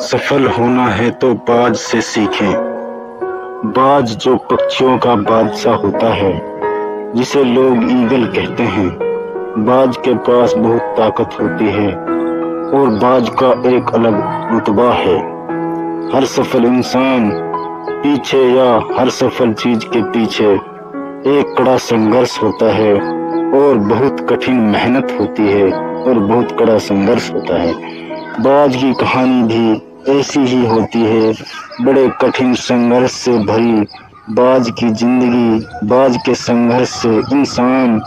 سفل ہونا ہے تو باز سے سیکھیں۔ باز جو پکشیوں کا بادشاہ ہوتا ہے، جسے لوگ ایگل کہتے ہیں۔ باز کے پاس بہت طاقت ہوتی ہے اور باز کا ایک الگ رتبہ ہے۔ ہر سفل انسان پیچھے یا ہر سفل چیز کے پیچھے ایک کڑا سنگھرش ہوتا ہے اور بہت کٹھن محنت ہوتی ہے اور بہت کڑا سنگھرش ہوتا ہے۔ باز کی کہانی بھی ایسی ہی ہوتی ہے، بڑے کٹھن سنگھرش سے بھری باز کی زندگی۔ باز کے سنگھرش سے انسان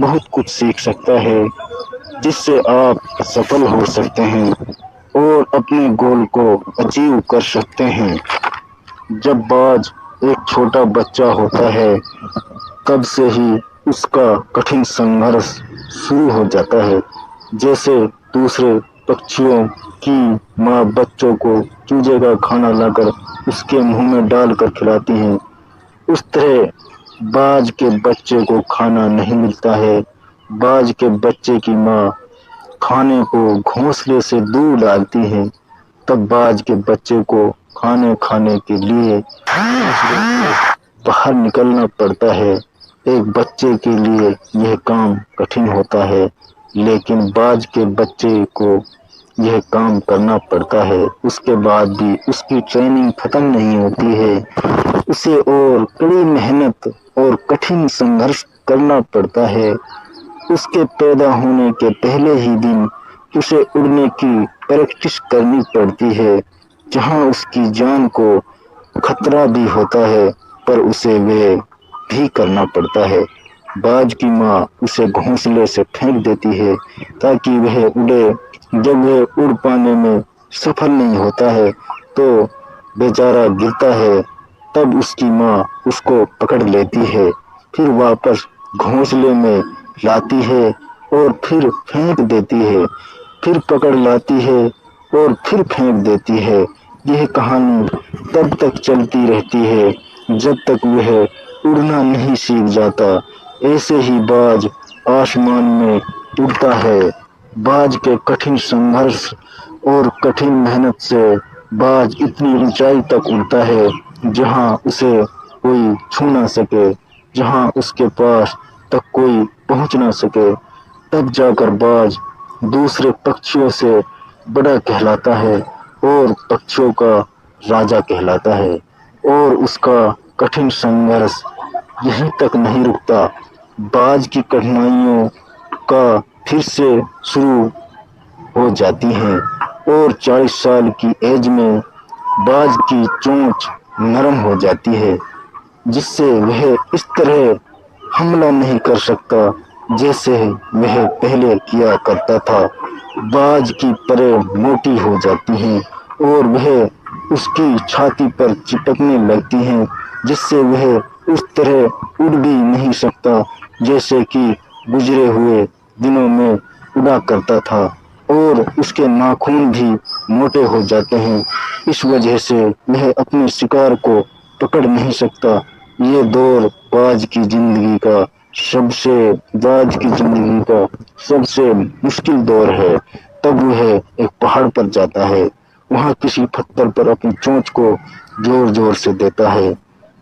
بہت کچھ سیکھ سکتا ہے، جس سے آپ سفل ہو سکتے ہیں اور اپنے گول کو اچیو کر سکتے ہیں۔ جب باز ایک چھوٹا بچہ ہوتا ہے، تب سے ہی اس کا کٹھن سنگھرش شروع ہو جاتا ہے۔ جیسے دوسرے پکشیوں کی ماں بچوں کو چوجے کا کھانا لا کر اس کے منہ میں ڈال کر کھلاتی ہے، اس طرح باز کے بچے کو کھانا نہیں ملتا ہے۔ باز کے بچے کی ماں کھانے کو گھونسلے سے دور ڈالتی ہے، تب باز کے بچے کو کھانے کے لیے باہر نکلنا پڑتا ہے۔ ایک بچے کے لیے یہ کام کٹھن ہوتا ہے، لیکن باز کے بچے کو یہ کام کرنا پڑتا ہے۔ اس کے بعد بھی اس کی ٹریننگ ختم نہیں ہوتی ہے، اسے اور کڑی محنت اور کٹھن سنگھرش کرنا پڑتا ہے۔ اس کے پیدا ہونے کے پہلے ہی دن اسے اڑنے کی پریکٹس کرنی پڑتی ہے، جہاں اس کی جان کو خطرہ بھی ہوتا ہے، پر اسے وہ بھی کرنا پڑتا ہے۔ باز کی ماں اسے گھونسلے سے پھینک دیتی ہے تاکہ وہ اڑے۔ جب وہ اڑ پانے میں سفل نہیں ہوتا ہے تو بیچارہ گرتا ہے، تب اس کی ماں اس کو پکڑ لیتی ہے، پھر واپس گھونسلے میں لاتی ہے اور پھر پھینک دیتی ہے، پھر پکڑ لاتی ہے اور پھر پھینک دیتی ہے۔ یہ کہانی تب تک چلتی رہتی ہے جب تک وہ اڑنا نہیں سیکھ جاتا۔ ایسے ہی باز آسمان میں اڑتا ہے۔ باز کے کٹھن سنگھرش اور کٹھن محنت سے باز اتنی اونچائی تک اڑتا ہے جہاں اسے کوئی چھو نہ سکے، جہاں اس کے پاس تک کوئی پہنچ نہ سکے۔ تب جا کر باز دوسرے پکشیوں سے بڑا کہلاتا ہے اور پکشیوں کا راجا کہلاتا ہے، اور اس کا کٹھن سنگھرش یہیں تک نہیں رکتا۔ باز کی کٹھنائیوں کا پھر سے شروع ہو جاتی ہیں اور 40 سال کی ایج میں باز کی چونچ نرم ہو جاتی ہے، جس سے وہ اس طرح حملہ نہیں کر سکتا جیسے وہ پہلے کیا کرتا تھا۔ باز کی پریں موٹی ہو جاتی ہیں اور وہ اس کی چھاتی پر چپکنے لگتی ہیں، جس سے وہ اس طرح اڑ بھی نہیں سکتا جیسے کہ گزرے ہوئے دنوں میں اڑا کرتا تھا، اور اس کے ناخن بھی موٹے ہو جاتے ہیں۔ اس وجہ سے وہ اپنے شکار کو پکڑ نہیں سکتا۔ یہ دور باز کی زندگی کا سب سے مشکل دور ہے۔ تب وہ ایک پہاڑ پر جاتا ہے، وہاں کسی پتھر پر اپنی چونچ کو زور زور سے دیتا ہے،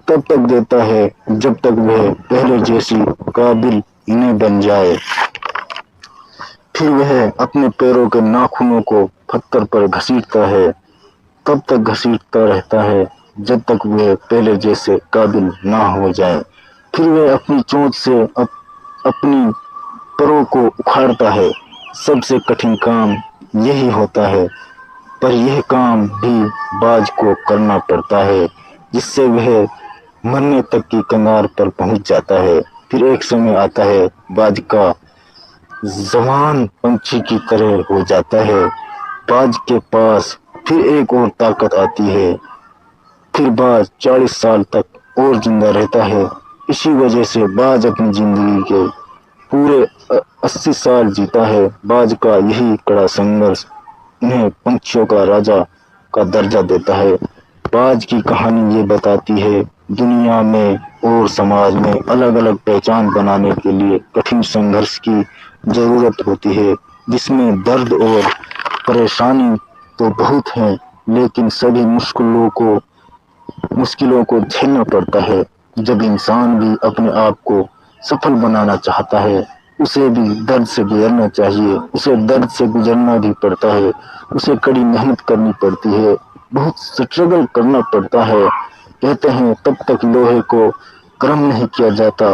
تب تک دیتا ہے جب تک وہ پہلے جیسی قابل نہ بن جائے۔ پھر وہ اپنے پیروں کے ناخنوں کو پتھر پر گھسیٹتا ہے، تب تک گھسیٹتا رہتا ہے جب تک وہ پہلے جیسے قابل نہ ہو جائے۔ پھر وہ اپنی چونچ سے اپنی پروں کو اکھاڑتا ہے۔ سب سے کٹھن کام یہی ہوتا ہے، پر یہ کام بھی باز کو کرنا پڑتا ہے، جس سے وہ مرنے تک کی کگار پر پہنچ جاتا ہے۔ پھر ایک سمے آتا ہے، باز کا جوان پنچھی کی طرح ہو جاتا ہے۔ باز کے پاس پھر ایک اور طاقت آتی ہے، پھر باز 40 سال تک اور زندہ رہتا ہے۔ اسی وجہ سے باز اپنی زندگی کے پورے 80 سال جیتا ہے۔ باز کا یہی کڑا سنگھرش انہیں پنچھیوں کا راجا کا درجہ دیتا ہے۔ باز کی کہانی یہ بتاتی ہے، دنیا میں اور سماج میں الگ الگ پہچان بنانے کے لیے کٹھن سنگھرش کی ضرورت ہوتی ہے، جس میں درد اور پریشانی تو بہت ہیں، لیکن سبھی مشکلوں کو جھیلنا پڑتا ہے۔ جب انسان بھی اپنے آپ کو سفل بنانا چاہتا ہے، اسے بھی درد سے گزرنا چاہیے، اسے درد سے گزرنا بھی پڑتا ہے، اسے کڑی محنت کرنی پڑتی ہے، بہت سٹرگل کرنا پڑتا ہے۔ کہتے ہیں تب تک لوہے کو گرم نہیں کیا جاتا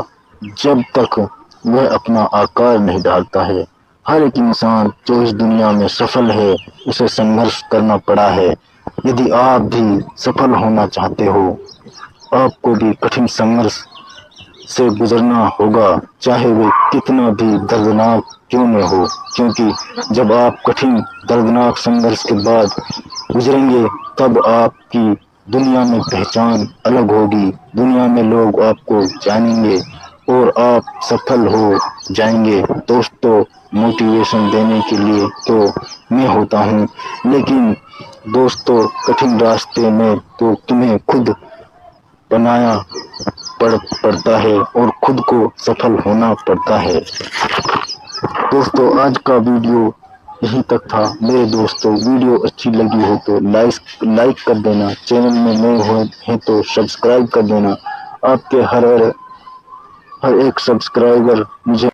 جب تک وہ اپنا آکار نہیں ڈالتا ہے۔ ہر ایک انسان جو اس دنیا میں سفل ہے اسے سنگھرش کرنا پڑا ہے۔ یدی آپ بھی سفل ہونا چاہتے ہو، آپ کو بھی کٹھن سنگھرش سے گزرنا ہوگا، چاہے وہ کتنا بھی دردناک کیوں نہ ہو، کیونکہ جب آپ کٹھن دردناک سنگھرش کے بعد گزریں گے تب آپ کی دنیا میں پہچان الگ ہوگی، دنیا میں لوگ آپ کو جانیں گے اور آپ سفل ہو جائیں گے۔ دوستو، موٹیویشن دینے کے لیے تو میں ہوتا ہوں، لیکن دوستو کٹھن راستے میں تو تمہیں خود بنایا پڑتا ہے اور خود کو سفل ہونا پڑتا ہے۔ دوستو آج کا ویڈیو یہیں تک تھا۔ میرے دوستو ویڈیو اچھی لگی ہو تو لائک کر دینا، چینل میں نئے ہیں تو سبسکرائب کر دینا۔ آپ کے ہر ایک سبسکرائبر مجھے